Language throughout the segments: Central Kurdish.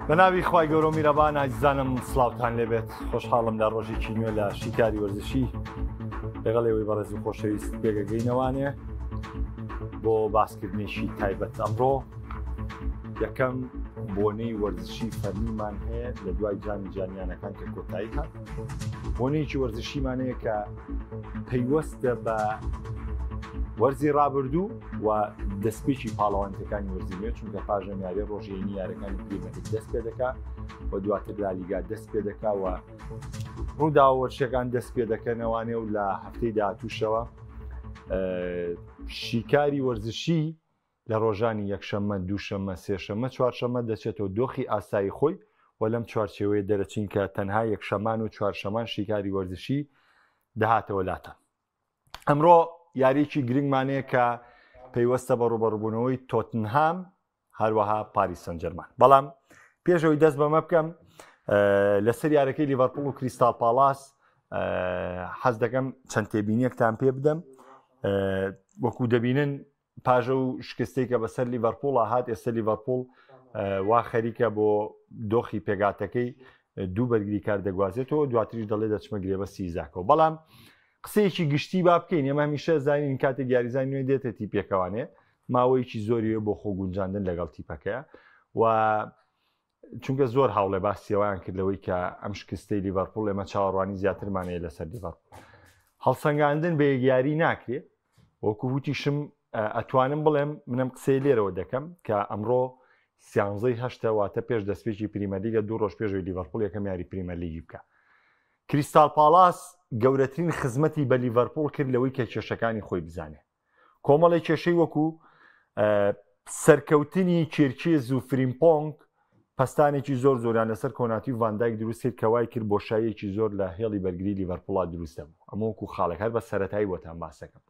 بەناوی خوای گەورە و میرەبان ئازیزانم سڵاوتان لێبێت خۆشحاڵم لە ڕۆژێکی نوێ لە شیکاری وەرزشی لەگەڵێەوەی بەڕێز و خۆشەویست پێگەگەینەوانێ بۆ باسکردنیشی تایبەت ئەمڕۆ یەکەم بۆنەی وەرزشی فەرمیمان هەیە لە دوای جانیانەکان کە کۆتایی هات بۆنەیەکی وەرزشیمانەیە کە پەیوەستە بە وەرزی ڕابردوو و دەستپێکی پاڵەوانتەکانی وەرزیمێت چونکە پاژەمیاری ڕۆژێنی یاریەکانی پریمەرلیگ دەست پێ دەکات و دواتر لالیگا دەست پێ دەکات و ڕوودا وەرشەکان دەست پێ دەکەنەوانێ و لە هەفتەی داهاتووشەوە شیکاری وەرزشی لە ڕۆژانی یەکشەممە دووشەممە سێشەممە چوارشەممە دەچێتەوە دۆخی ئاسایی خۆی و لەم چوارچێوەیە دەرەچین کە تەنها یەکشەمان و چوارشەمان شیکاری وەرزشی دەهاتەوە لاتان. ئەمڕۆ یاریکی گرنگمانەیە کە پەیوەستە بە ڕوبەڕووبوونەوەی تۆتنهام هەروەها پاریس سەن ژەرمان. بەڵام پێشەوەی دەست بەمە بکەم لەسەر یارەکەی لیڤەرپوڵ و کریستال پالاس حەز دەکەم چەند تێبینیەکتان پێ بدەم. وەکو دەبینن پاژە و شکستەی کە بەسەر لیڤەرپوڵ هات ئێستا لیڤەرپوڵ وا خەریکە بۆ دۆخی پێگاتەکەی دوو بەرگری کار دەگوازێتەوە دواتریش دەڵێ دەچمە گرێبە سیزاکەەوە. بەڵام قسەیەکی گشتی با بکەین ئێمە هەمیشە زانین کاتێک یاریزانی نوێ دێتە تیپێکەوانێ ماوەیەکی زۆریە بۆ خۆ گونجاندن لەگەڵ تیپەکەیە و چونکە زۆر هاوڵێ باسیەوەیان کردەوەی کە ئەم شکستەی لیڤەرپوڵ ئێمە چاوەڕوانی زیاترمانەیە لەسەر لیڤەرپوڵ. هەڵسەنگاندن بە یەکیاری ناکرێت وەکو وتیشم ئەتوانم بڵێم منم قسەی لێرەوە دەکەم کە ئەمڕۆ سیانزەی هەشتە واتە پێش دەستپێکی پریمەرلیگە دوو ڕۆژ پێشەوەی لیڤەرپوڵ یەکەم یاری پریمەرلیگی بکە. کریستال پالاس گەورەترین خزمەتی بە لیڤەرپوڵ کرد لەوەی کە کێشەکانی خۆی بزانێ. کۆمەڵی کێشەی وەکو سەرکەوتنی چێرکێز و فریمپۆنگ پەستانێکی زۆر زۆریان لەسەر کۆناتی و ڤاندایک دروست کرد کەوای کرد بۆشاییەکی زۆر لە هێڵی بەرگری لیڤەرپوڵا دروست دەبوو. ئەمە وەکو خاڵێک هەر بە سەرەتایی بۆتان باسەکەم.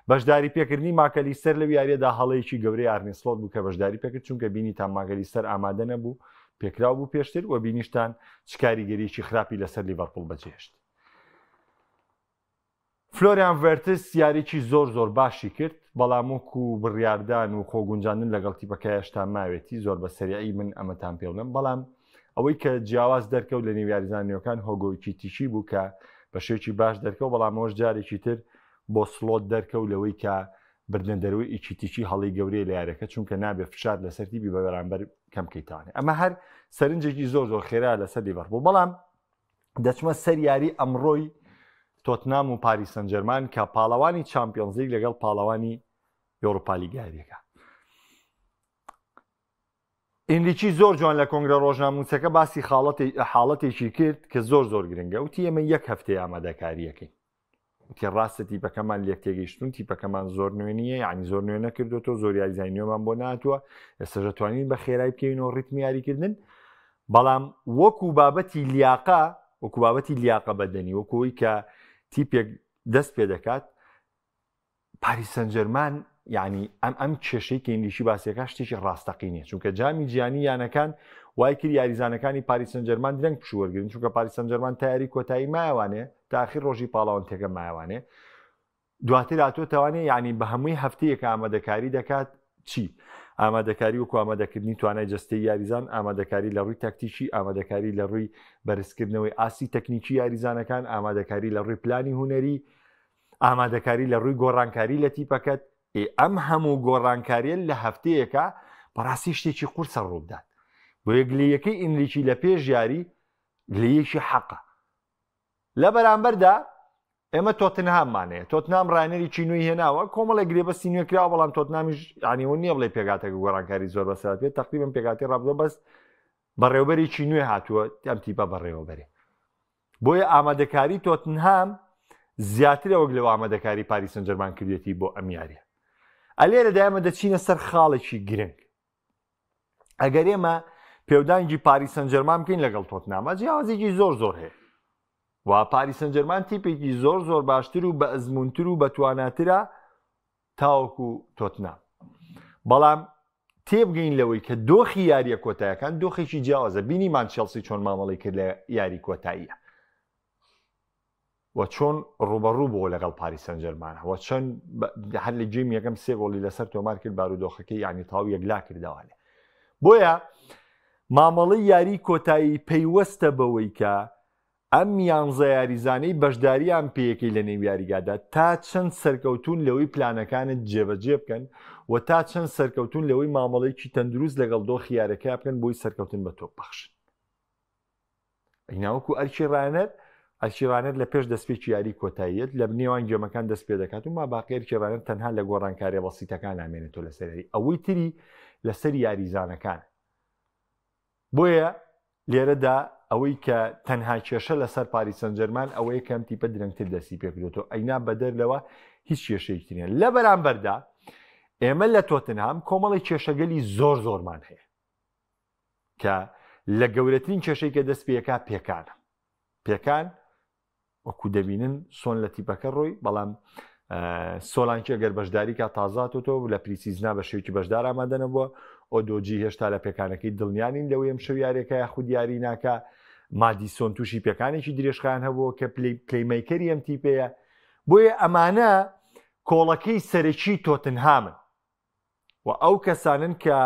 بەشداری پێکردنی ماکەلیستەر لەو یاریەدا هەڵەیەکی گەورەی ئارنێ سڵۆت بوو کە بەشداری پێکرد چونکە بینیتان ماکەلیستەر ئامادە نەبوو پێکراو بوو پێشتر و بینیشتان چ کاریگەریی خراپی لەسەر لیڤەرپوڵ بەجێهێشت. فلۆریان ڤێرتس یاریی زۆر باشی کرد بەڵام وەکو بڕیاردان و خۆگونجاندن لەگەڵ تیپەکە هێشتا ماوێتی زۆر بە سەریعی من ئەمەتان پێ بڵێم. بەڵام ئەوەی کە جیاواز دەرکەوت لە نێو یاریزانیەکان هۆگۆیکی تیشی بوو کە بە شێوکی باش دەرکەوت بەڵام ئەوەش جارێکی تر بۆ سڵۆت دەرکەوت لەوەی کە بردنە دەروی ئیچیتیچی هەڵی گەورەی لە یارەکە چونکە نابێ فشار لەسەر تیپی بە بەرامبەر کەم بکەیتوانێت. ئەمە هەر سەرنجێکی زۆر خێرا لەسەر لیڤەرپوڵ. بەڵام دەچمە سەر یاری ئەمڕۆی تۆتنام و پاریس سەن ژەرمان کە پاڵەوانی چامپیۆنز لیگ لەگەڵ پاڵەوانی یۆروپا لیگایەکە. ئینلیچی زۆر جوان لە کۆنگرە ڕۆژنامووسەکە باسی حاڵەتێکی کرد کە زۆر گرنگە وتی ئێمە یەک هەفتەی ئامادەکاریەکەین. وتی ڕاستە تیپەکەمان لێک تێگەیشتون تیپەکەمان زۆر نوێنیە یعنی زۆر نوێ نەکردوەوە زۆر یاریزانیۆمان بۆ ناتووە ئێستا دەتوانین بە خێرای بکەینەوە ڕیتمی یاریکردن. بەڵام وەکو بابەتی لیاقە بەدەنی وەکوەوەی کە تیپێک دەست پێ دەکات پاریس سەن ژەرمان یعنی ئەم کێشەی کە ئینلیشی باسیەکە شتێکی ڕاستەقینێ چونکە جامی جیانی یانەکان وای کرد یاریزانەکانی پاریس سەن ژەرمان درەنگ پشوەرگرن چونکە پاریس سەن ژەرمان تایاری کۆتایی مایوانێ تاخیر ڕۆژی پاڵەوانتێکە مایوانێ دواتر هاتووەتەوانێ یعنی بە هەمووی هەفتەیەک ئامادەکاری دەکات چی ئامادەکاری وەکو ئامادەکردنی توانای جەستەی یاریزان ئامادەکاری لە ڕووی تاکتیکی ئامادەکاری لە ڕووی بەرزکردنەوەی ئاسی تەکنیکی یاریزانەکان ئامادەکاری لە ڕووی پلانی هونەری ئامادەکاری لە ڕووی گۆڕانکاری لە تیپەکەت ئەم هەموو گۆڕانکاریە لە هەفتەیەکە بەڕاستی شتێکی قورسە ڕووبدات بۆ یەکلیەکەی ئینلیچی لە پێش یاری گلەیەکی حەقە. لە بەرامبەردا ئێمە تۆتنهاممانەیە تۆتنهام ڕایەنەری چینوی هێناوە کۆمەڵی گرێبەستی نوێ کراوە بەڵام تۆتنهامیش یعنیەوە نییە بڵێ پێگاتێکە گۆڕانکاری زۆر بەسەرات بێت تەقریباً پێگاتی ڕابردووە بەس بەڕێوەبەرێکی نوێ هاتووە ئەم تیپە بەڕێوەبەرێ. بۆیە ئامادەکاری تۆتنهام زیاتر ئەوەک لەوە ئامادەکاری پاریس سەن ژەرمان کردێتی بۆ ئەم یاریە. ئەلێرەدا ئێمە دەچینە سەر خاڵێکی گرنگ. ئەگەر ئێمە پێودانگی پاریس سەن ژەرمان بکەین لەگەڵ تۆتنهام جیاوازێکی زۆر هەیە و پاریس سەن ژەرمان تیپێکی زۆر باشتر و بە ئەزمونتر و بەتواناترە تاوەکو تۆتنهام. بەڵام تێبگەین لەوەی کە دۆخی یاریە کۆتاییەکان دۆخێکی جیاوازە بینیمان چێلسی چۆن مامەڵی کرد لە یاری کۆتاییە و چۆن ڕوبەڕوو بۆ لەگەڵ پاریس سەن ژەرمانە و چەند هەر لە جێم یەکەم سێ گۆڵی لەسەر تۆمار کرد بارودۆخەکەی یعنی تاو یەکلا کردەوە لێ. بۆیە مامەڵەی یاری کۆتایی پەیوەستە بەوەی کە ئەم یانزە یاریزانەی بەشداریان پێیەکەی لە نێو یاریگادا تا چەند سەرکەوتون لەوەی پلانەکانت جێبەجێ بکەن و تا چەند سەرکەوتون لەوەی مامەڵەیەکی تەندروست لەگەڵ دۆخی یارەکە بکەن بۆی سەرکەوتن بە تۆ بەخشن. ئەیناوەکو ئەرچیڕانەت لە پێش دەستپێکی یاری کۆتاییت لە نێوان گێمەکان دەست پێ دەکات و ما باقی ئەرچیڕانەت تەنها لە گۆڕانکاریە بەسیتەکان نامێنێتەوە لەسەری ئەوەی تری لەسەر یاریزانەکان. بۆیە لێرەدا ئەوەی کە تەنها کێشە لەسەر پاریس سەن ژەرمان ئەوەیە کەم تیپە درەنگتر دەستی پێکرێتەوە ئەینا بەدەر لەوە هیچ کێشەیەکی نیە. لە بەرامبەردا ئێمە لە تۆتنهام کۆمەڵی کێشەگەلی زۆرمان هەیە کە لە گەورەترین کێشەی کە دەست پێەکە پێکان وەکو دەبینن سۆن لە تیپەکە ڕۆی بەڵام سۆلانکی ئەگەر بەشداری کا تازاتۆ لە پریسیزنا بە شێوکی بەشدار ئامادەنەبووە ئۆدۆجی هێشتا لە پێکانەکەی دڵنیانین لەوەی ئەم شەو یاریەکە یاخود دیاری ناکە مادیسۆن تووشی پێکانێکی درێژخان هەبووە کە پلەیمیکەری ئەم تیپەیە. بۆیە ئەمانە کۆڵەکەی سەرەکی تۆتنهامن و ئەو کەسانن کە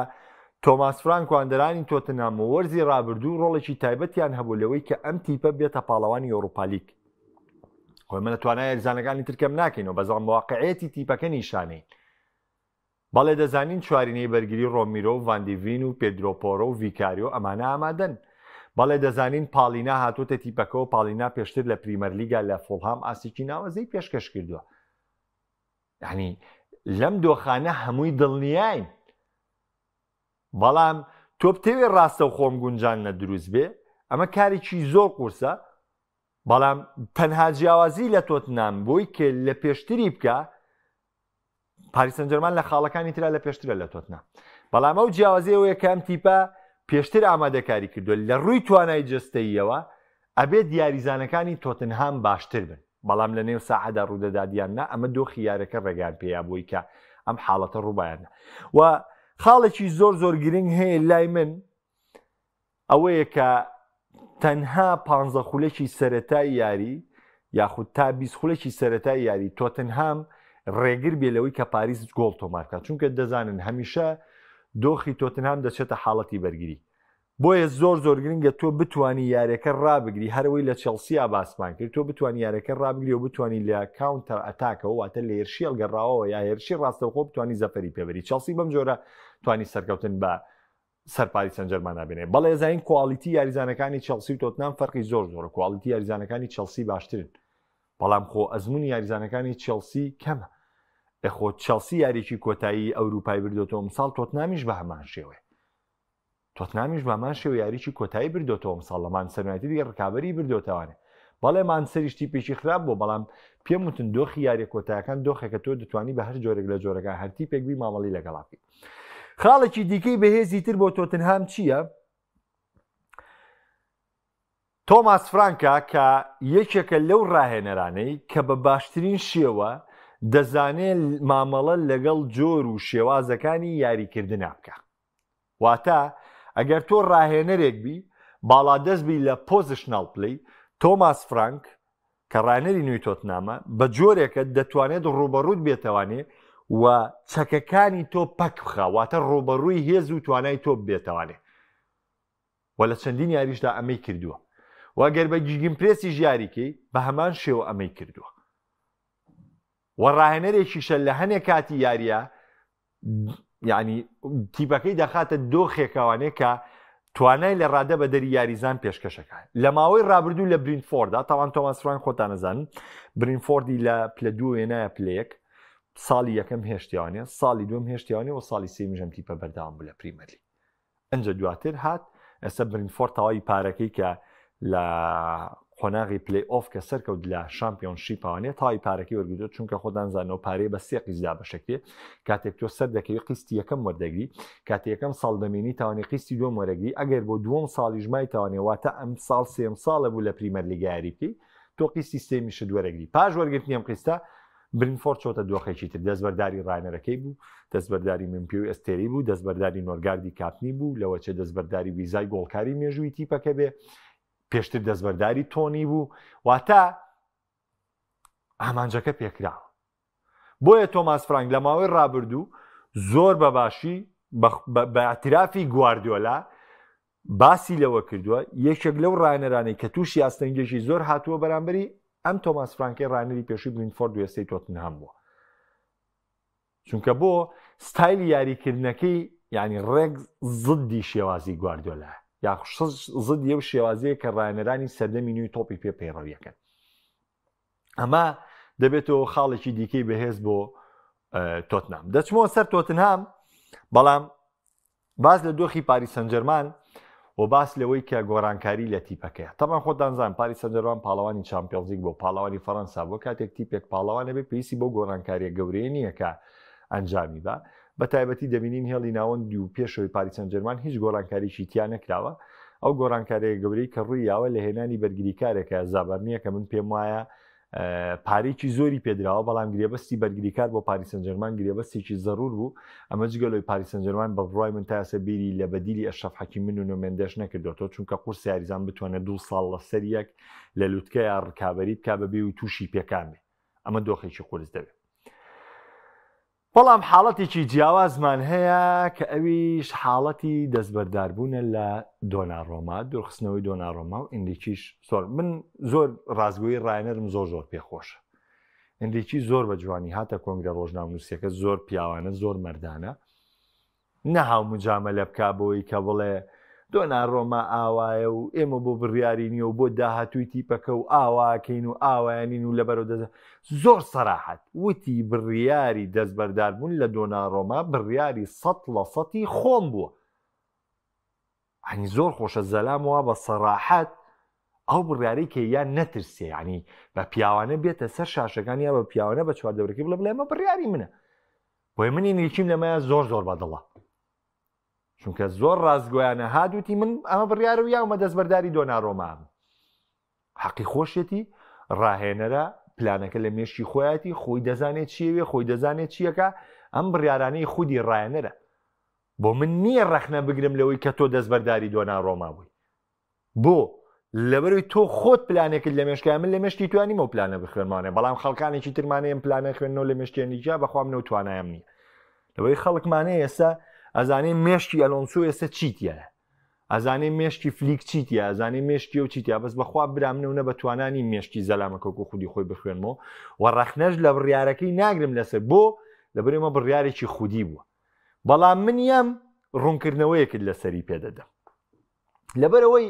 تۆماس فرانک واندەرانی تۆتنهام و وەرزی ڕابردوو ڕۆڵێکی تایبەتیان هەبوو لەوەی کە ئەم تیپە بێتە پاڵەوانی ئەوروپا لیگ. خۆی من توانای یاریزانەکانی ترکەم ناکەینەوە بەزان واقعەتی تیپەکە نیشانەین. بەڵێ دەزانین چوارینەی بەرگری ڕۆمیرۆ و ڤاندیڤین و پێدرۆپۆرۆ و ڤیکاریۆ ئەمانە ئامادەن. بەڵێ دەزانین پاڵینا هاتوتە تیپەکەەوە پاڵینا پێشتر لە پریمەرلیگا لە فۆڵهام ئاسێکی ناوەزەی پێشکەش کردووە. یعنی لەم دۆخانە هەمووی دڵنیاین. بەڵام تۆ بتەوێ ڕاستە و خۆم گونجان نەدروست بێ ئەمە کارێکی زۆر قورسە. بەڵام تەنها جیاوازی لە تۆتنهام بۆی کە لە پێشتری بکە پاریس سەن ژەرمان لە خاڵەکانی ترا لە پێشترە لە تۆتنهام. بەڵام ئەو جیاوازی ئەوەیە کە ئەم تیپە پێشتر ئامادەکاری کردووە لە ڕووی توانای جستەییەوە ئەبێت یاریزانەکانی تۆتنهام باشتر بن. بەڵام لە نێو ساحەدا ڕوودەدادیاننا ئەمە دۆخی یارەکە ڕێگان پێیا بۆی کە ئەم حاڵەتە ڕووبایانە. و خاڵێکی زۆر گرنگ هەیە لای من ئەوەیە کە تەنها 15 خولێکی سەرەتای یاری یاخود تا 20 خولێکی سەرەتای یاری تۆتنهام ڕێگر بێ لەوەی کە پاریس گۆڵ تۆمارکە چونکە دەزانن هەمیشە دۆخی تۆتنهام دەچێتە حاڵەتی بەرگری. بۆیە زۆر گرنگە تۆ بتانی یاریەکە ڕابگری هەروەی لە چێلسیا باسمان کرد تۆ بتانی یاریەکە ڕابگری و بتانی لە کاونتەر ئەتاکەوە واتە لە هێرشی هەڵگەڕاوەوە یا هێرشی ڕاستەوخۆ بتانی زەفەری پێبەری. چێلسی بەم جۆرە توانی سەرکەوتن بە سەر پاریس سەن ژەرمان نابێنێ. بەڵێ زین کوالیتی یاریزانەکانی چێلسی و تۆتنهام فەرقی زۆرە. کوالیتی یاریزانەکانی چێلسی باشترن بەڵام خۆ ئەزمموی یاریزانەکانی چێلسی کەمە. خۆ چێلسی یاریکی کۆتایی ئەوروپای بردوێتەوە مساڵ تۆتنامیش بە هەمان شێوێ. تۆتنامیش بە هەمان شێوە یاریکی کۆتایی بردوێتەوە مساڵ لە مانچستەر دیگە ڕکابەری بردوێتەوانێ. بەڵێ مانچستەریشتی پێشی خراپ بوو بەڵام پێم وتن دۆخی یاریە کۆتاییەکان دۆخێکە تۆ دەتوانی بە هەر جۆرێک لە جۆرەکان هەرتی پێکبی مامەڵی لەگەڵا بکەیت. خاڵێکی دیکەی بەهێزی تر بۆ تۆتنهام چییە؟ تۆماس فرانکە کە یەکێکە لەو ڕاهێنەرانەی کە بە باشترین شێوە دەزانێت مامەڵە لەگەڵ جۆر و شێوازەکانی یاریکردن بکە. واتە ئەگەر تۆ ڕاهێنەرێک بی باڵادەست بی لە پۆزیشنال پلەی تۆماس فرانک کە ڕاهێنەری نوێی تۆتنهامە بە جۆرێکە دەتوانێت ڕوبەڕووت بێتەوانێ و چەکەکانی تۆ پەک بخە واتە ڕوبەڕووی هێز و توانای تۆ بێتەوانێ. و لە چەندین یاریشدا ئەمەی کردووە. واگەر بە گیگن پرێسی ژیاریکەی بە هەمان شێوە ئەمەی کردووە. و ڕاهێنەرێکیشە لە هەنێک کاتی یاریە یعنی تیپەکەی دەخاتە دۆخێکەوانێ کە توانای لە ڕادە بە دەری یاریزان پێشکەشەکە. لە ماوەی ڕابردوو لە برینفۆردا تاوان تۆماس فرانک خۆتان نەزانن برینفۆردی لە پلە دوو وێنایە پلەیەک ساڵی یەکەم هێشتیوانێ ساڵی دوم هێشتیوانێ و ساڵی سێمی ژەم تیپە بەردەوام بوو لە پریمەرلی. ئەنجە دواتر هات ئێستا برینفۆرد تەواوی پارەکەی کە لە قۆناغی پلی ئۆف کە سەرکەوت لە شامپیۆنشیپوانێت تاوی پارەکەی وەرگرتووە چونکە خۆتان زانەوە پارەی بە سێ قیزدا بەشەکرێ کاتێک تۆ سەر دەکەوی قیستی یەکەم وەردەگری کاتێک یەکەم ساڵ دەمێنی تاوانی قیستی دووەم وەرەگری ئەگەر بۆ دووەم ساڵی ژمای تاوانێواتە ئەم ساڵ سێم ساڵە بوو لە پریمەرلیگا یاری بکەی تۆ قیستی سێمیشت وەرەگری. پاش وەرگرتنی ئەم قیستە برینفۆرد چۆتە دۆخێکی تر دەستبەرداری ڕاهێنەرەکەی بوو دەستبەرداری ممپیۆی ئەستێری بوو دەستبەرداری نۆرگاردی کاپنی بوو لەوەچە دەستبەرداری ویزای گۆڵکاری مێژووی تیپەکە بێ پێشتر دەستبەرداری تۆنی بوو واتە ئامانجەکە پێکراوە. بۆیە تۆماس فرانک لە ماوەی ڕابردوو زۆر بەباشی بە ئاعترافی گواردیۆلا باسی لەوە کردووە یەکێک لەو ڕانەرانەی کە تووشی ئاستەنگێکی زۆر هاتووە بەرامبەری ئەم تۆماس فرانکێ ڕانەری پێشووی برینفۆرد وێستەی تۆتنهام بووە چونکە بۆ ستایلی یاریکردنەکەی ینی ڕێک زدی شێوازی گواردیۆلایە یا زدی ئەو شێوازەیە کە ڕانەرانی سەردەمی نوێی تۆپی پێ پەیڕەویەکەن ئەمە دەبێتەوە خاڵێکی دیکەی بەهێز بۆ تۆتنهام دەچمەوە سەر تۆتنهام بەڵام باز لە دۆخی پاریس سەن ژەرمان و باس لەوەی کە گۆڕانکاری لە تیپەکەیە تەمان خۆتانزان پاریس سەن ژەرمان پاڵەوانی چامپیۆنز لیگ بۆ پاڵەوانی فەڕەنسا بۆ کاتێک تیپێک پاڵەوانە بێ پێویستی بۆ گۆڕانکاریە گەورەیە نییە کە ئەنجامی بە بە تایبەتی دەبینین هێڵی ناوەندی و پێشەوەی پاریس سەن ژەرمان هیچ گۆڕانکاریی تیان نەکراوە ئەو گۆڕانکاریە گەورەی کە ڕوویاوە لە هێنانی بەرگریکارێکە زابەرنیە کە من پێم وایە پارێکی زۆری پێدراوە بەڵام گرێبەستی بەرگریکار بۆ پاریس سەن ژەرمان گرێبەستێکی زەرور بوو ئەمە جگەلۆی پاریس سەن ژەرمان بە بڕای من تا ئێستا بیری لە بەدیلی ئەشرەف حەکیمی و نۆمێندەش نەکردوێتەوە چونکە قورس یاریزان بتوانێت 2 ساڵ لەسەر یەک لە لووتکەیە ڕکابەری بکا بەبێ و تووشی پێکان بێ ئەمە دۆخێکی قورس دەبێت بەڵام حاڵەتێکی جیاوازمان هەیە کە ئەویش حاڵەتی دەستبەرداربوونە لە دۆناڕۆما دوورخستنەوەی دۆناڕۆما و ئیندیکیش زۆر من زۆر ڕازگۆیی ڕایەنەرم زۆر پێخۆشە ئیندیکی زۆر بە جوانی هاتە کۆنگرە ڕۆژنامەنووسیەکە زۆر پیاوانە زۆر مەردانە نەهاو مجامەلە بکا بۆی کە بڵێ دۆناڕۆما ئاوایە و ئێمە بۆ بڕیاری نییە و بۆ داهاتووی تیپەکە و ئاواکەین و ئاوایانین و لەبەرەوە دەزە زۆر سەراحەت وتی بڕیاری دەستبەرداربوون لە دۆناڕۆما بڕیاری 100% خۆم بووە ئەنی زۆر خۆشە زەلام وە بە سەراحەت ئەو بڕیارەی کە یان نەترسێ ینی بە پیاوانە بێتە سەر شاشەکان یا بە پیاوانە بە چواردەورەکەی بڵێ ئەمە بڕیاری منە بۆی منی نیچیم لەمەیە زۆر بەدڵە چونکە زۆر ڕازگۆیانە هادووتی من ئەمە بڕیارە و یاومە دەستبەرداری دۆناڕۆمام حەقی خۆشێتی ڕاهێنەرە پلانەکە لە مێشتی خۆیەتی خۆی دەزانێت چیەوێ خۆی دەزانێت چیەکە ئەم بڕیارانەی خودی ڕایەنەرە بۆ من نییە ڕەخنە بگرم لەوەی کە تۆ دەستبەرداری دۆناڕۆما بووی بۆ لەبەروی تۆ خۆت پلانێکت لە مێشکای من لە مێشتی توانیمە و پلانە بخوێنمانێ بەڵام خەڵکانێکی ترمانەیەم پلانە خوێنەوە لە مێشتێنیجا بەخوام نەو توانایم نییە لەوەی خەڵکمانەیە ئێستا ئەزانێ مێشتی ئەلۆنسۆ ئێستا چیتیە ئەزانێ مێشتی فلیک چیتیە ئەزانێ مێشتی و چیتیا بەس بەخوا برامنەونە بە توانانی مێشتی زەلامەکەکو خودی خۆی بخوێنمەوە و ڕەخنەش لە بڕیارەکەی ناگرم لەسەر بۆ لەبەرێمە بڕیارێکی خودی بووە بەڵام منیەم ڕوونکردنەوەیەکت لەسەری پێدەدەم لەبەرەوەی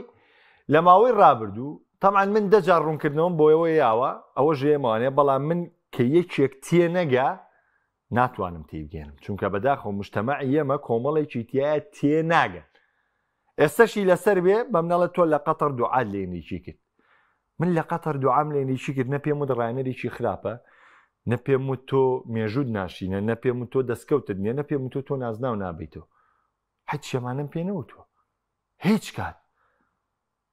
لە ماوەی ڕابردوو تەمان من دەجار ڕوونکردنەوەم بۆ ئەوە یاوە ئەوە ژێمانێ بەڵام من کە یەکێک تێ نەگا ناتوانم تێبگەێنم چونکە بەداخۆ مجتەمەعی ئێمە کۆمەڵێکی تایە تێ ناگەن ئێستاشی لەسەر بێ بە منەڵە تۆ لە قەتەر دوعات لە ئێنێکی کرد من لە قەتەر دوعام لە ئێنێکی کرد نە پێم وت ڕایەنەرێکی خراپە نە پێم وت تۆ مێژوود ناشینە نە پێم وت تۆ دەستکەوتت نییە نە پێم وت تۆ نازناو نابیتەوە هیچ شەمانم پێ نەوتوە هیچ کات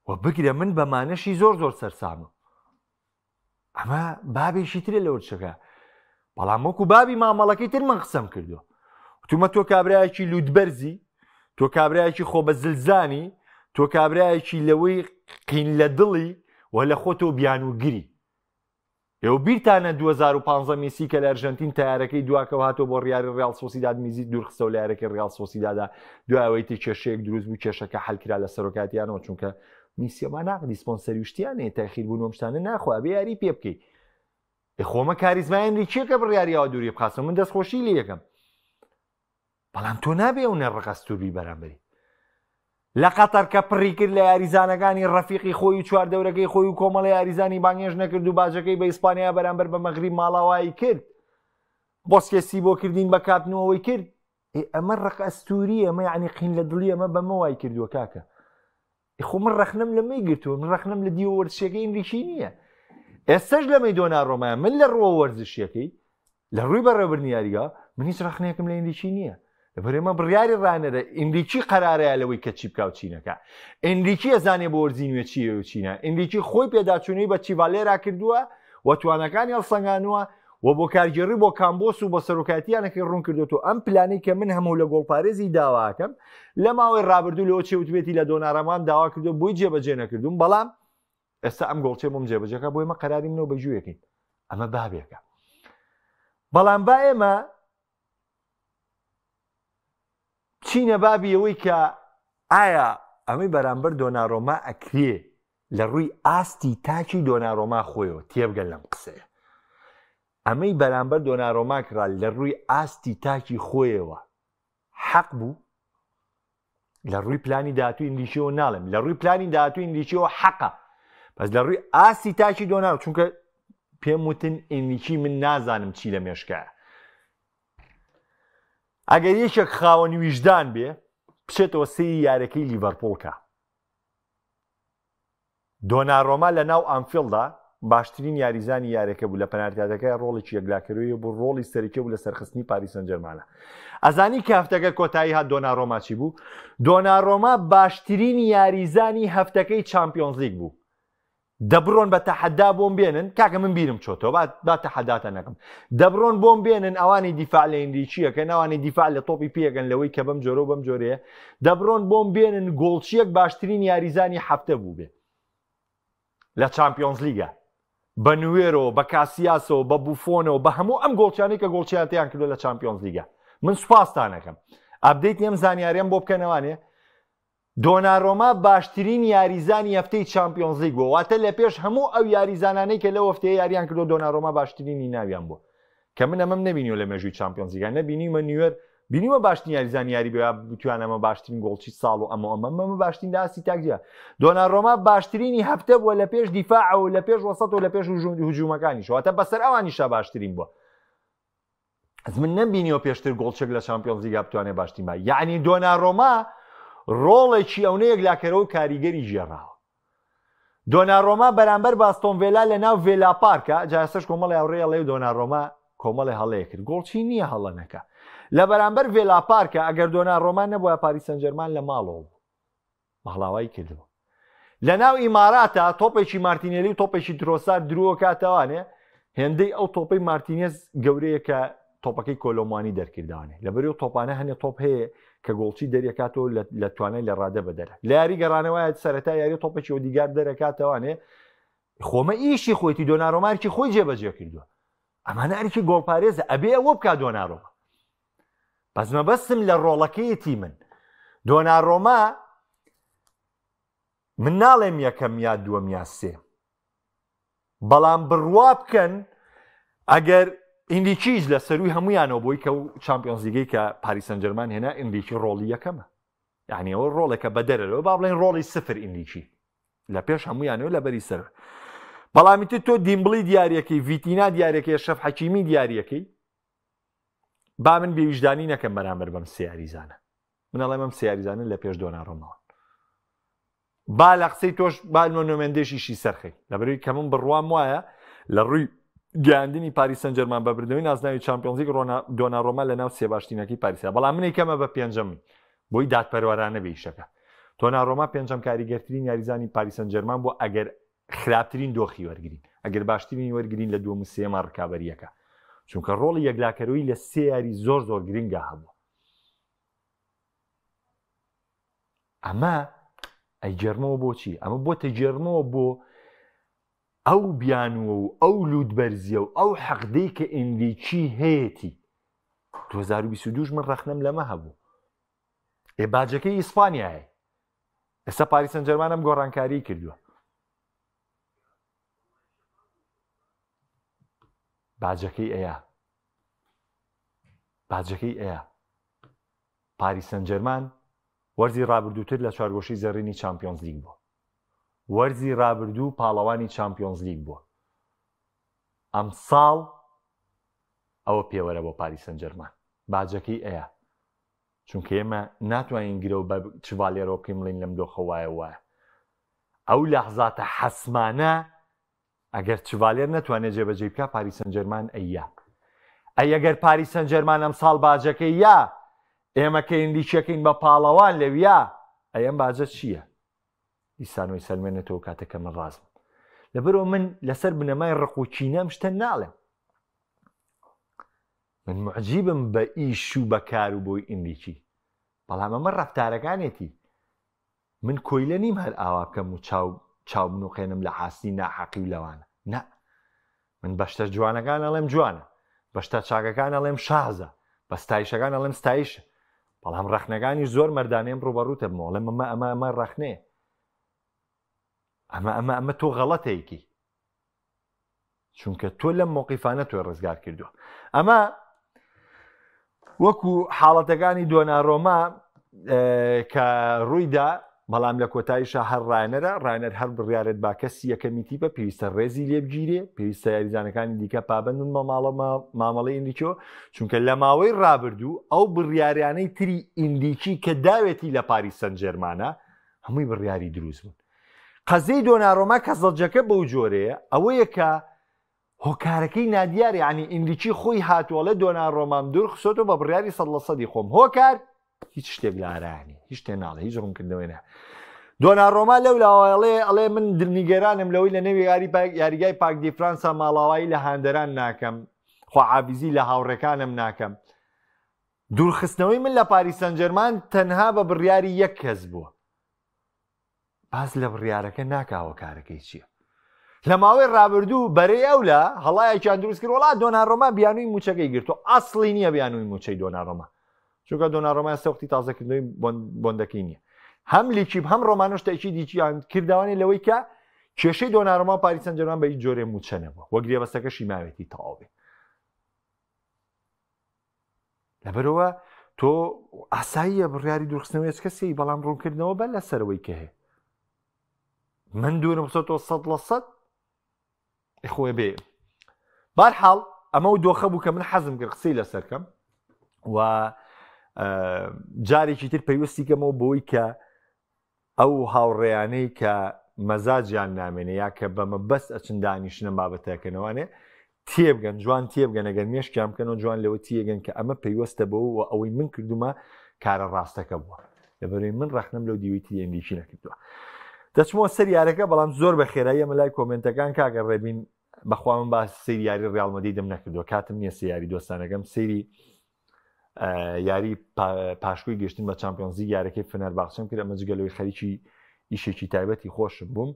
و بگرە من بەمانەشی زۆر سەرسامە ئەمە بابێکی ترە لە ورچەکە بەڵام وەکو بابی مامەڵەکەی تر من قسەم کردو تومە تۆ کابراایەکی لودبەرزی تۆ کابراایەکی خۆ بە زلزانی تۆ کابراایەکی لەوەی قین لە دڵی و لە خۆ تۆ بیانوگری ئێوە بیرتانە 2015 میسی کە لە ئەرژەنتین تایارەکەی دواکەوە هاتۆ بۆ ڕیاری ڕیال سۆسیداد میزی دوورخستە و لە یارەکەی ڕیال سۆسیدادا دوایەوەی تێ کێشەیەک دروست بوو کێشەکە حەلکرا لە سەرۆکاتیانەوە چونکە میسیەما ناقدی سپۆنسەری شتیانێ تاخیر بوون و شتانە ناخوا بێ یاری پێ بکەیت خۆمە کاریزمای ئەمریکیەکە بڕیاریەوە دووری بخاسم من دەستخۆشی لێ یەکەم بەڵام تۆ نابێ و نەڕقەستوری بەرامبەری لە قەتەر کە پڕی کرد لە یاریزانەکانی ڕەفیقی خۆی و چواردەورەکەی خۆی و کۆمەڵی یاریزانی بانگێژ نەکرد و باجەکەی بە ئیسپانیا بەرامبەر بە مەغریب ماڵاوایی کرد بۆسکێسی بۆ کردین بە کاتنەوەی کرد ئەمە ڕقەستوری ئەمە یعنی قین لە دڵی ئەمە بەمە وای کردووە کاکە خۆ من ڕەخنەم لەمەی گرتووە من ڕەخنەم لە دیوە وەرزشەکەی ئیمریکی نییە ئێستاش لەمەی دۆناڕۆمایە من لە ڕووە وەرزشیەکەی لە ڕووی بەڕێوەبردنی یاریگا من هیچ ڕەخنەیەکم لە ئیمریکی نییە لەبەرێمە بڕیاری ڕانەرە ئیمریکی قەرارەیە لەوەی کە چی بکا و چینەکە ئیمریکی ئەزانێ بۆ وەرزی نوێ چیە و چینە ئیمریکی خۆی پێداچوونەی بە چیڤالێرا کردووە و توانەکانی هەڵسەنگانووە و بۆ کارگەڕی بۆ کامبۆس و بۆ سەرۆکاتیانەکەی ڕوون کردوەوە ئەم پلانەی کە من هەموو لە گۆڵپارێزی داواکەم لە ماوەی ڕابردوو لەوە چێوتبێتی لە دۆناڕەمان داوا کردو بۆی جێبەجێ نەکردوم بەڵام ئێستا ئەم گۆڵچێ بۆم جێبەجەکە بۆ ئێمە قەراری منەوە بەجوویەکەین ئەمە بابێکە بەڵام با ئێمە چینە بابی ئەوەی کە ئایا ئەمەی بەرامبەر دۆناڕۆما ئەکرێ لە ڕووی ئاستی تاکی دۆناڕۆما خۆیەوە تێبگەن لەم قسەیە ئەمەی بەرامبەر دۆناڕۆما کرا لە ڕووی ئاستی تاکی خۆیەوە حەق بوو لە ڕووی پلانی داهاتووی ئیندیشیەوە ناڵێم لە ڕووی پلانی داهاتووی ئیندیشیەوە حەقە بەس لە ڕووی ئاستی تاکی دۆناڕۆ چونکە پێم وتن ئیندیچی من نازانم چی لە مێشکایە ئەگەر یەکێک خاوەنی ویژدان بێ بچێتەوە سەیری یارەکەی لیڤەرپۆڵکە دۆناڕۆما لە ناو ئانفیڵدا باشترین یاریزانی یارەکە بوو لە پەنالتیاتەکەی ڕۆڵێکی یەکلاکەرەوەی بوو ڕۆڵی سەرکە بوو لە سەرخستنی پاریس سەن ژەرمانە ئەزانی کە هەفتەکە کۆتایی هات دۆناڕۆما چی بوو دۆناڕۆما باشترین یاریزانی هەفتەکەی چامپیۆنز لیگ بوو دەبڕۆن بە تەحەدا بۆم بێنن کاکە من بیرم چۆتەوە با تەحەداتە نەکەم دەبڕۆن بۆم بێنن ئەوانی دیفاع لە ئیندیچیەکەن ئەوانی دیفاع لە تۆپی پێگەن لەوەی کە بەم جۆرە و بەم جۆرەیە دەبڕۆن بۆم بێنن گۆڵچیەک باشترین یاریزانی هەفتە بوو بێ لە چامپیۆنز لیگە بە نوێرەوە بە کاسیاسەوە بە بوفۆنەوە بە هەموو ئەم گۆڵچیانەی کە گۆڵچیاتیان کردو لە چامپیۆنز لیگە من سوپاسدانەکەم ئەبدەیت ئەم زانیاریان بۆ بکەنەوانێ دۆناڕۆما باشترین یاریزانی هەفتەی چامپیۆنز لیگ بووە واتە لە پێش هەموو ئەو یاریزانانەی کە لەو هەفتەیە یاریان کردو دۆناڕۆما باشترینی ناویان بووە کە من ئەمەم نەبینیوە لە مێژووی چامپیۆنز لیگە نەبینیمە نیوەر بینیوە باشترین یاریزانی یاری بێ بتوان ئەمە باشترین گۆڵچی ساڵ و ئەمە باشترین داسی تاکجیە دۆناڕۆما باشترینی هەفتە بووە لە پێش دیفاع و لە پێش وەسەط و لە پێش هجوومەکانیش واتە بەسەر ئەوانیشە باشترین بووە ئەس من نەبینیوە پێشتر گۆڵچێک لە چامپیۆنز لیگا بتوانێت باشترین بە یعنی دۆناڕۆما ڕۆڵێکی ئەوەیە یەکلاکەرەوە و کاریگەری ژێڕاوە دۆناڕۆما بەرامبەر باستۆن ڤێلا لە ناو ڤێلا پارکە جاسەش کۆمەڵی هاوڕێی هەڵەیە دۆناڕۆما کۆمەڵی هەڵەیە کرد گۆڵچی نییە هەڵەنەکە لە بەرامبەر ڤێلا پارکە ئەگەر دۆناڕۆما نەبووە پاریس سەن ژەرمان لە ماڵەوە بوو مەهڵاوایی کردەوە لە ناو ئیماراتە تۆپێکی مارتینێلی و تۆپێکی ترۆسار درووە کاتەوانێ هێندەی ئەو تۆپەی مارتینێز گەورەیە کە تۆپەکەی کۆلۆمانی دەرکردوانێ لەبەرەوە تۆپانە هەنێ تۆپ هەیە کە گۆڵچی دەریەکاتەوە لە توانای لە ڕادە بەدەرە لە یاری گەڕانەوەیە سەرەتا یاری تۆپێکی ئۆدیگار دەرەکاتەوانێ خۆمە ئیشی خۆیتی دۆناڕۆمارکی خۆی جێبەجێ کردووە ئەمانە ئەرکی گۆڵپارێزە ئەبێ ئەوە بکا دۆناڕۆما بەس مەبەستم لە ڕۆڵەکەیەتی من دۆناڕۆما من ناڵێم یەکەم یا دووەم یا سێ بەڵام بڕوا بکەن ئەگەر ئیندیچیش لە سەروی هەمویانەوە بۆی کە و چامپیۆنز لیگەی کە پاریس سەن ژەرمان هێنا ئیندیچی ڕۆڵی یەکەمە یعنی ئەوە ڕۆڵێکە بەدەرەوە با بڵێن ڕۆڵی سفر ئیندیچی لە پێش هەمویانەوە لە بەری سەر بەڵامی تۆ دیمبڵی دیارەکەی ڤیتینا دیارەکەی شەف حەکیمی دیارەکەی با من بێویژدانی نەکەم بەرامبەر بەم سێ یاریزانە من ئەڵێم ئەم سێ یاریزانە لە پێش دۆناڕۆماوە با لە قسەی تۆش با نۆمێندێشیشی سەرخەی لەبەرەوەی کە من بڕوام وایە لە ڕووی گەیاندنی پاریس سەن ژەرمان بە بردنەوەی نازناوی چامپیۆنز لیگ دۆناڕۆما لە ناو سێ باشترینەکەی پاریسە بەڵام من یەکەمە بە پێنجەمی بۆی دادپەروەرانە بێ ئیشەکە دۆناڕۆما پێنجەم کاریگەرترین یاریزانی پاریس سەن ژەرمان بۆ ئەگەر خراپترین دۆخی وەرگرین ئەگەر باشترین وەرگرین لە دووەم و سێەمە ڕکابەریەکە چونکە ڕۆڵی یەکلاکەرەوەی لە سێ یاری زۆر گرنگە هەبوو ئەمە ئەیجێڕمەوە بۆچی ئەمە بۆتە جێڕمەوە بۆ ئەو بیانوە و ئەو لوودبەرزیە و ئەو حەقدەی کە ئیندیچی هەیەی 2022 من ڕەخنەم لەمە هەبوو باجەکەی ئیسپانیایە ئێستا پاریس سەن ژەرمانم گۆڕانکاری کردووە باجەکەی ئەیە پاریس سەن ژەرمان وەرزی ڕابردووتر لە چوارگۆشەی زەڕینی چامپیۆنز لیگ بووە وەرزی ڕابردوو پاڵەوانی چامپیۆنز لیگ بووە ئەم ساڵ ئەوە پێوەرە بۆ پاریس سەن ژەرمان باجەکەی ئەیە چونکە ئێمە ناتوانین گرەوە بە چڤالێرەوە بکەین بڵین لەم دۆخە وایە ئەو لەحزاتە حەسمانە ئەگەر چڤالێر نەتوانێت جێبەجێ بکە پاریس سەن ژەرمان ئەگەر پاریس سەن ژەرمان ئەم ساڵ باجەکەی یا ئێمە کە ئیندیچەکەین بە پاڵەوان لەویا ئەم باجە چییە؟ ئیسانۆی سەلمێنێتەوە کاتێکە من ڕازم لەبەرەوە من لەسەر بنەمای ڕق و چینەم شتە ناڵێم من معجیبم بە ئیش و بەکار و بۆی ئیندیچی بەڵام ئەمە ڕەفتارەکانێتی من کۆیلە نیم هەر ئاوا بکەم و چاو بنووقێنم لە حاستی ناحەقی و لەوانە نا من بەشتە جوانەکان ئەڵێم جوانە بەشتە چاکەکان ئەڵێم شازە بە ستایشەکان ئەڵێم ستایشە بەڵام ڕەخنەکانی زۆر مەردانەیەم ڕوبەڕووتە بمەوەڵێ ئەمە ڕەخنێ ئەمە تۆ غەڵەتەیەکی چونکە تۆ لەم مووقیفانە تۆ ڕزگار کردووە. ئەمە وەکو حاڵەتەکانی دۆناڕۆما کە ڕوویدا بەڵام لە کۆتاییشە هەر ڕایەنەر هەر بڕیارێت با کەسی یەکەمیتی بە پێویستە ڕێزی لێبگیرێ، پێویستە یاریزانەکانی دیکە پابندن بە مامەڵەی ئیندیکۆ، چونکە لە ماوەی ڕابردوو ئەو بڕیاریانەی تری ئیندیکی کە داوێتی لە پاریس سەن ژێرمانە هەمووی بڕیاری دروست بوون. قەزەی دۆناڕۆما کە زەڵجەکە بەو جۆرەیە ئەوەیە کە هۆکارەکەی نادیارە، ینی ئیندیکی خۆی هاتووەڵە دۆناڕۆمام دوور خسۆتەوە بە بڕیاری 100% خۆم هۆکار هیچ شتێک لە ئارانی هیچ شتێ ناڵێ هیچ ڕوونکردنەوەی. دۆناڕۆما لەو لاوەڵێ من دڵنیگەرانم لەوەی لە نێوی یاریگای پاک دی فرانسا ماڵاوایی لە هاندەران ناکەم، خواعابیزی لە هاوڕێکانم ناکەم. دوورخستنەوەی من لە پاریس سەن ژێرمان تەنها بە بڕیاری یەک کەس بووە. باز لە بڕیارەکە ناکاوە کارەکەی چییە. لە ماوەی ڕابردوو بەرەی ئەولا هەڵایەکیان دروست کرد وڵات دۆناڕۆما بیانووی موچەکەی گرتو ئەسڵی نییە بیانووی موچەی دۆناڕۆما، چونکە دۆناڕۆما سەختی تازەکردنەوەی بۆندەکەی نییە. هەم لیچیب هەم ڕۆمانۆشتێکی دیچیان کردوانی لەوەی کە کێشەی دۆناڕۆما پاریس سەن ژێرمان بە هیچ جۆرێ موچە نەبووە، وەک گرێبەستەکەشی ماوێتی تەواو بێ. لەبەرەوە تۆ ئاساییە بڕیاری دوورخستنەوەی هیچ کەسێکی، بەڵام ڕوونکردنەوە بە لەسەرەوەی کە هەیە من دوورم بسەوە 100% خۆی بێ. بارحاڵ ئەمە و دۆخە بوو کە من حەزم کرد قسەی لەسەرکەم و جارێکی تر پەیوەستی کەمەوە بۆی کە ئەو هاوڕێیانەی کە مەزاجیان نامێنێ یا کە بەمە بەس ئەچن دانیشتنە بابەتەکەنەوەانێ تێبگەن، جوان تێبگەن، ئەگەر مێشکیان بکەنەوە جوان لەوە تێگەن کە ئەمە پەیوەستە بەوە و ئەوەی من کردومە کارە ڕاستەکە بووە. لەبەرەوەی من ڕەخنەم لەو دیویتی ئەندیشی نەکردووە. دەچمەوە سەر یارەکە، بەڵام زۆر بە خێرایی ئەمە لای کۆمنتەکان کاگە ڕێبین بەخوا من باس سەیری یاری ڕیاڵ مەدرید دەم نەکردووە، کاتم نییە سەیاری دۆستانەکەم سەیری یاری پاشکۆی گەشتن بە چامپیۆنز لیگ یارەکەی فەنەرباخچەم کرد. ئەمە جگەلەوەی خەریکی ئیشێکی تایبەتی خۆشم بووم.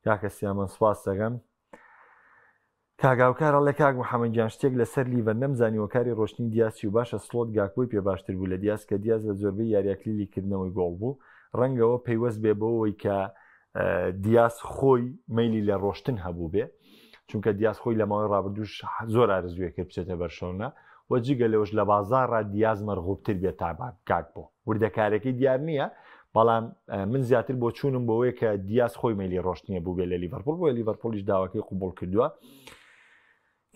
کاکە سیامەن سوپاس دەکەم. کاگاوکار ئەڵێ کاک محەممەد گیان شتێک لەسەر لیڤەر نەمزانی وەکاری ڕۆشنی دیاسی و باشە سڵۆت گاکۆی پێ باشتر بوو لە دیاس کە دیاز لە زۆربەی یاریەکلیلیکردنەوەی گۆڵ بوو. ڕەنگەوە پەیوەست بێ بەوەی کە دیاس خۆی مەیلی لە ڕۆشتن هەبوو بێ، چونکە دیاس خۆی لە ماوەی ڕابردووش زۆر ئارزوویە کرد بچێتە بەرشەونە و جگە لەوەش لە بازاڕ دیاز مەرغوبتر بێت تابان کاک بۆ وردەکارەکەی دیار نییە، بەڵام من زیاتر بۆ چوونم بۆەوەی کە دیاز خۆی مەیلی ڕۆشتنیە بوو بێ لە لیڤەرپۆل، بۆ لیڤەرپۆلیش داواکەی قوبوڵ کردووە.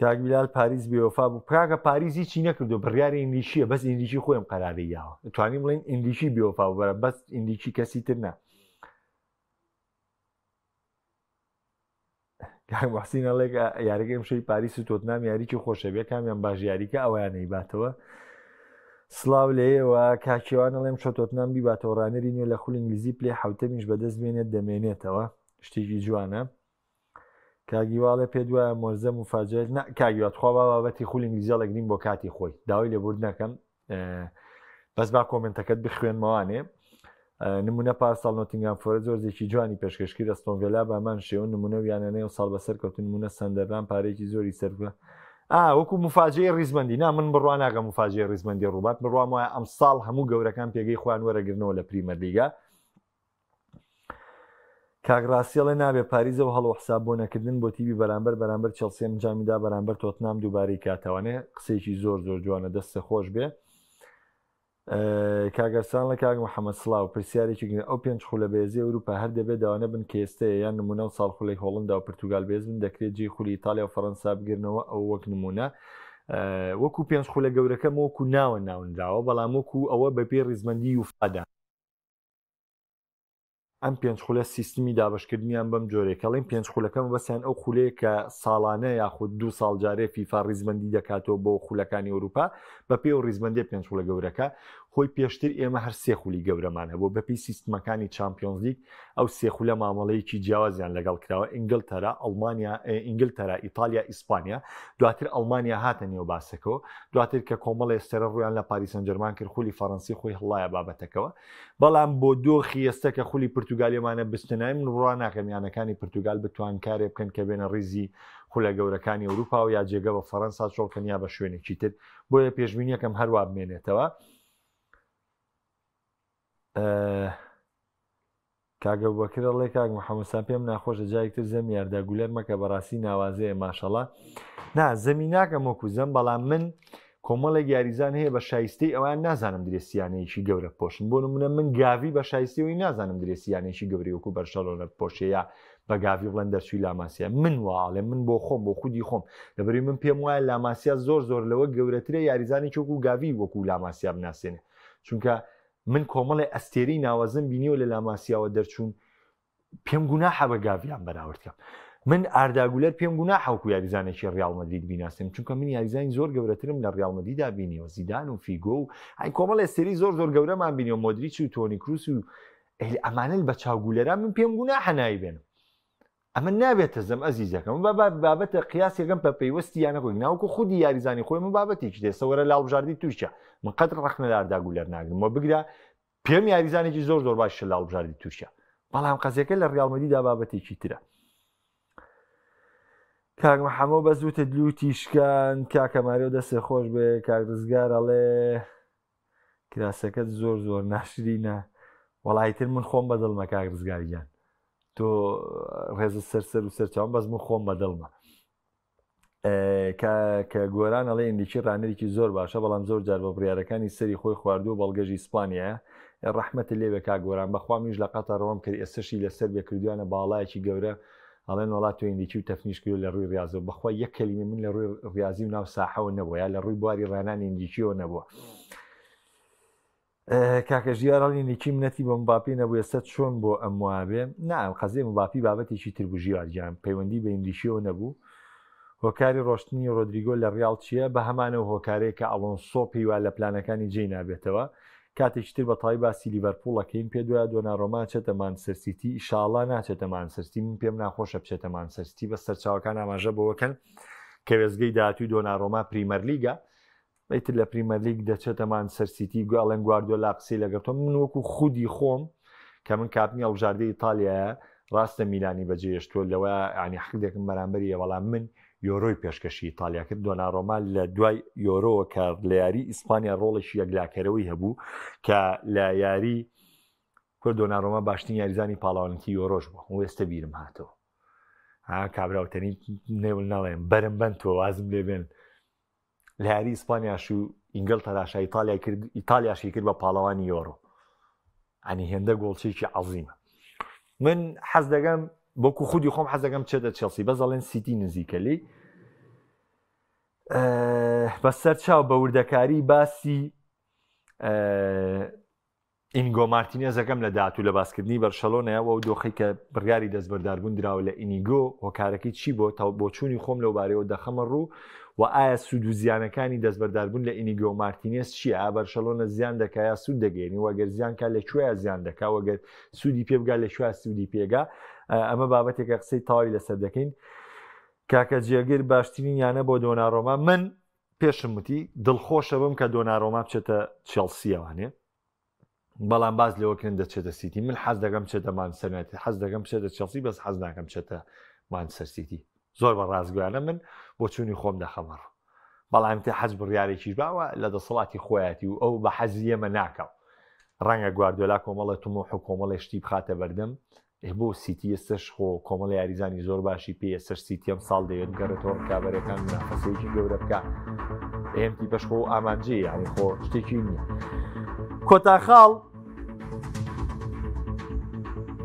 کاک بیلال پاریس بێوەفا بوو. پراکە پاریس هیچی نەکردو، بڕیاری ئیندیشیە، بەس ئیندیشی خۆیم قەراری یاوە، توانیم بڵێن ئیندیشی بێوەفا بوو، بەرە بەس ئیندیشی کەسی تر نە. محسین ئەڵێ یاریگەی ئەمشەی پاریس و تۆتنام یاریکی خۆشە بێ، کامیان باش یاریکە ئەویان نەیباتەوە. سڵاو لێیەوە کاکیوان ئەڵێم شە تۆتنام بیباتەوە ڕانەری نوێ لە خوڵ ئینگلیزی پلێ حوتەمیش بەدەست بێنێت دەمێنێتەوە، شتێکی جوانە. کاگیواڵێ پێ دوایە مۆرزە مفاجەت کاگیوات خوا بابەتی خوڵ ئینگلیزیە لەگرین بۆ کاتی خۆی داوای لێبورد نەکەم، بەس با کۆمنتەکەت بخوێنمەوانێ. نمونە پارساڵ نۆتینگهام فۆرست زۆرێکی جوانی پێشکەشکرد ئەستۆن ڤیلا بامان شێوە نمونە ویانانەیە و ساڵ بەسەر کەوتن نمونە سەندەرلان پارێکی زۆری سەرکە وەکو مفاجەی ڕیزمەندی نا من بڕوا ناگە مفاجەی ڕیزمەندی ڕووبات بڕوام وایە ئەم ساڵ هەموو گەورەکان پێگەی خۆیان وەرەگرنەوە لە پریمەر لیگا. کاگڕاستیڵێ نابێ پاریزەوە هەڵ و حساب بۆ نەکردن بۆ تیوی بەرامبەر چێلسی ئەنجامیدا بەرامبەر تۆتنام دووبارەی کاتەوانێ قسەیەکی زۆر جوانە دەستە خۆش بێ. کاگەرسان لە کاک محەممەد سڵاو پرسیارێکی ئەو پێنج خولە بێزی ئەوروپا هەر دەبێت داوانە بن کە ئێستەیە یان نمونە و ساڵ خولی هۆڵندا و پرتوگال بێز بن دەکرێت جێی خولی ئیتالیا و فەڕەنسا بگرنەوە ئەو وەک نمونە وەکو پێنج خولە گەورەکەم وەکو ناوە ناونراوە، بەڵام وەکو ئەوە بەپێ ڕیزمەندی یوفادا ئەم پێنج خولە سیستمی دابشکردنیان بەم جۆرێکەڵین پێنج خولەکەم بەسییان ئەو خولەیە کە ساڵانە یاخود 2 ساڵ جارێ فیفا ڕیزمەندی دەکاتەوە بۆ خولەکانی ئەوروپا بەپێ و ڕیزمەندی پێنج خولە گەورەکە. خۆی پێشتر ئێمە هەر سێ خولی گەورەمان هەبوو بەپی سیستمەکانی چامپیۆنز لیگ ئەو سێ خولە مامەڵەیەکی جیاوازیان لەگەڵ کراوە ئینگلتەرا، ئەڵمانیا، ئینگلتەرا، ئیتالیا، ئیسپانیا، دواتر ئەڵمانیا هاتە نێو باسەکەەوە، دواتر کە کۆمەڵی ئێستێرە ڕویان لە پاریس سەن ژێرمان کرد خولی فەڕەنسی خۆی هەڵایە بابەتەکەەوە. بەڵام بۆ دۆخی ئێستا کە خولی پورتوگالیەمانە بستنای من ڕوا ناکەمیانەکانی پورتوگال بتوان کارێ بکەن کە بێنە ڕیزی خولە گەورەکانی ئەوروپا و یا جێگە بە فەڕەنسا چۆڵکەنیا بە شوێنێکی تر، بۆیە پێشبینیەکەم هەروە بمێنێتەوە. کاگە بەکرڕڵێ کاک محەممەسان پێم ناخۆشە جایەکتر زەم یارداگولەر مەکە بەڕاستی ناوازەیە ماشەڵە نا زەمی ناکەم وەکو زەم بەڵام من کۆمەڵێک یاریزان هەیە بە شایستەی ئەوان نازانم درێسیانەیەکی گەورە پۆشن بۆ نمونە من گاوی بە شایستەوەی نازانم درێسیانێکی گەوری وەکو بەرشەڵۆنە پۆشەیە بە گاوی بڵێن دەرچووی لاماسیە من واڵێ من بۆ خۆم بۆ خودی خۆم لەبەری من پێم وایە لاماسیا زۆر لەوە گەورەترە یاریزانێکی وەکو گاوی وەکو لاماسیا بناسێنێ چونکە من کۆمەڵی ئەستێرەی ناوازم بینیوە لە لاماسیاوە دەرچوون پێم گوناحە بە گاویان بەراوردکەم من ئارداگولەر پێم گوناحە وەکو یاریزانێکی ڕیاڵ مەدرید بیناسم چونکە من یاریزانی زۆر گەورەترم لە ڕیاڵ مەدریددا بینیوە زیدان و فیگۆ و ئەی کۆمەڵ ئەستێری زۆر گەورەمان بینیوە مۆدریچ و تۆنی کروس و ئەمانە بە چاوگولەران من پێم گوناحە نایبێنم ئەمە نابێتە زەم ئەزیزەکەم بابەتە قیاسێکم بە پەیوەستی یانە خۆی ناوکو خودی یاریزانی خۆی من بابەتێکی دێسەوەرە لاڵبژاردی تووشە من قەت ڕەخنە لە ئارداگولەر ناگرمەوە بگرە پێم یاریزانێکی زۆر باشە لاڵبژاردی تووشە بەڵام قەزەکە لە ڕیاڵ مەدریددا بابەتێکی ترە کاک محەممەد بە زووتە دلوتیشکان کاکەماریۆ دەستێ خۆش بێ کاک ڕزگار ئەڵێ کراسەکەت زۆر ناشرینە وەڵایتر من خۆم بەدڵمە کاک ڕزگاریان تۆ ڕێزە سەر و سەرچاوم بەس من خۆم بەدڵمە کە گۆران ئەڵێ ئیندیکی ڕانەرێکی زۆر باشە بەڵام زۆر جار بە بڕیارەکانی سەری خۆی خواردووە بەڵگەژی ئیسپانیایە ڕەحمەتە لێوێ کا گۆران بەخوا میش لە قەتەڕەوەم کرد ئێستاشی لەسەر بێکردویانە باڵایەکی گەورە ئەڵێن وڵات تۆ ئیندیکی و تەفنیش کرد لە ڕووی ریاضە بەخوا یەک کەلیمە من لە ڕووی ریاضی و ناو ساحەوە نەبووە یا لە ڕووی بواری ڕانانی ئیندیکیەوە نەبووە کاکە ژیارڵی نیکی منەتی بە مباپی نەبوو ئێستا چۆن بۆ ئەم وابێ نام قەزێ مباپی بابەتێکی تر بوو ژیارجیان پەیوەندی بە ئیندیشیەوە نەبوو هۆکاری ڕۆشتنی ڕۆدریگۆ لە ڕیاڵ چییە بە هەمانەوە هۆکارەیە کە ئەڵۆنسۆ پێیوا لە پلانەکانی جێی نابێتەوە کاتێکی تر بە تای باسی لیڤەرپوڵەکەین پێ دوایە دۆناڕۆما چێتە مانچستەر سیتی ئیشاڵڵا ناچێتە مانچستەر سیتی من پێم ناخۆشە بچێتە مانچستەر سیتی بە سەرچاوەکان ئاماژە بەوەکەن کە وێزگەی داهاتووی دۆناڕۆما پریمەر لیگە ئەیتر لە پریمەر لیگ دەچێتە مانچستەر سیتی گوڵێن گواردیۆلا قسەی لەگەڵ تۆ من وەکو خودی خۆم کە من کاپنی هەڵبژاردەی ئیتالیایە ڕاستە میلانی بەجێهێشتووە لەوە ینی حەقێکم بەرامبەریە بەڵام من یۆرۆی پێشکەشی ئیتالیا کرد دۆناڕۆما لە دوای یۆرۆوە کە لە یاری ئیسپانیا ڕۆڵێکی یەکلاکەرەوەی هەبوو کە لە یاری کورد دۆناڕۆما باشترین یاریزانی پاڵاوانکی یۆرۆش بووە و ئێستا بیرم هاتەوە کابراوتەنی نێول ناڵێن بەرم بن تۆ وازم لێ بێن لە یاری ئیسپانیاش و ئینگلتەراشا ئیتالیاشی کرد بە پاڵەوانی یۆرۆ ئەنی هێندە گۆڵچێکی عەزیمە من حەز دەگەم بۆکو خودی خۆم حەز دەگەم چێتە چێلسی بەزەڵێن سیتی نزیکە لی بەسەر چاو بە وردەکاری باسی ئینگۆ مارتینێزەکەم لە داهاتوو لە باسکردنی بەرشەلۆنایەوە و دۆخی کە بڕیاری دەستبەرداربوون دراوە لە ئینیگۆ هۆکارەکەی چی بۆ بۆ چوونی خۆم لەو بارەوە دەخەمە ڕوو و ئایا سوود و زیانەکانی دەستبەرداربوون لە ئینیگۆ مارتینێز چیە ئا بەرشەلۆنە زیان دەکایە سوود دەگەێنی وەگەر زیانکە لەکوێیە زیان دەکا وەگەر سوودی پێبگا لەکوێ سوودی پێگا ئەمە بابەتێکە قسەی تاوی لەسەر دەکەین کاکە جێگر باشترین یانە بۆ دۆناڕۆما من پێشم وتی دڵخۆشە بم کە دۆناڕۆما بچێتە چێلسیەوانێ بەڵام باز لەوەکردن دەچێتە سیتی من حەز دەگەم بچێتە مانچستەر حەز دەگەم بچێتە چێلسی بەس حەز ناکەم بچێتە مانچستەر سیتی زۆر بە ڕازگویانە من بۆ چوونی خۆم دەخەمەڕ بەڵام تێ حەز بڕیارێکیش باوە لە دەسەڵاتی خۆیەتی و ئەو بە حەزی ئێمە ناکەو ڕەنگە گواردیۆلا کۆمەڵە تۆمۆح و کۆمەڵی شتی بخاتە بەردەم بۆ سیتی ئێستش خۆ کۆمەڵی یاریزانی زۆر باشی پێ ئێستش سیتی ئەم ساڵ دەوێت گەڕێتەوە کابەرەکان منافەسەیەکی گەورە بکە ئێمتی پێش خۆ ئامانجێ یانی خۆ شتێکی نییە کۆتاخاڵ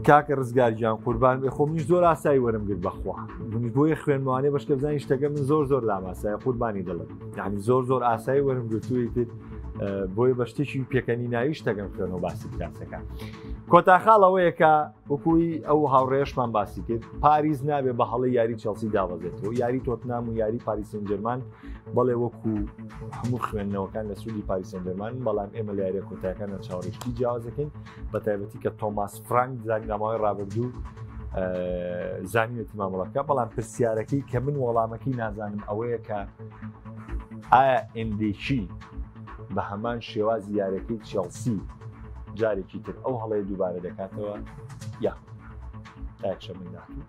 کاکە ڕزگارجیان قوربان بێ خۆ منیش زۆر ئاسایی وەرم گرت بەخوا منیش بۆیە خوێنمەوانێ بەشکە بزانانی شتەکە من زۆر لاماسایە قوربانی دەڵێت یعنی زۆر ئاسایی وەرم گرتووی تر بۆیە بە شتێکی پێکەنی ناوی شتەکەم خوێنەوە باسی کراسەکە کۆتاخاڵەوەیە کە وەکوی ئەو هاوڕێشمان باسی کرد پاریز نابێ بە هەڵی یاری چێلسی داوەزێتەوە یاری تۆتنام و یاری پاریس سن ژەرمان بەڵێ وەکو هەموو خوێندنەوەکان لە سوودی پاریس سن ژەرمان بەڵام ئێمە لە یاریە کۆتایەکان لە چاوەڕێشتی جیاوازەکەین بە تایبەتی کە تۆماس فرانک زانینامەوەی ڕابردوو زانینێتی مامەڵەکە بەڵام پرسیارەکەی کە من وەڵامەکەی نازانم ئەوەیە کە ئایا ئندێکی بە هەمان شێوازی یاریەکەی چێلسی جارێکی تر ئەو هەڵەیە دووبارە دەکاتەوە یا تاکشە من ناتوو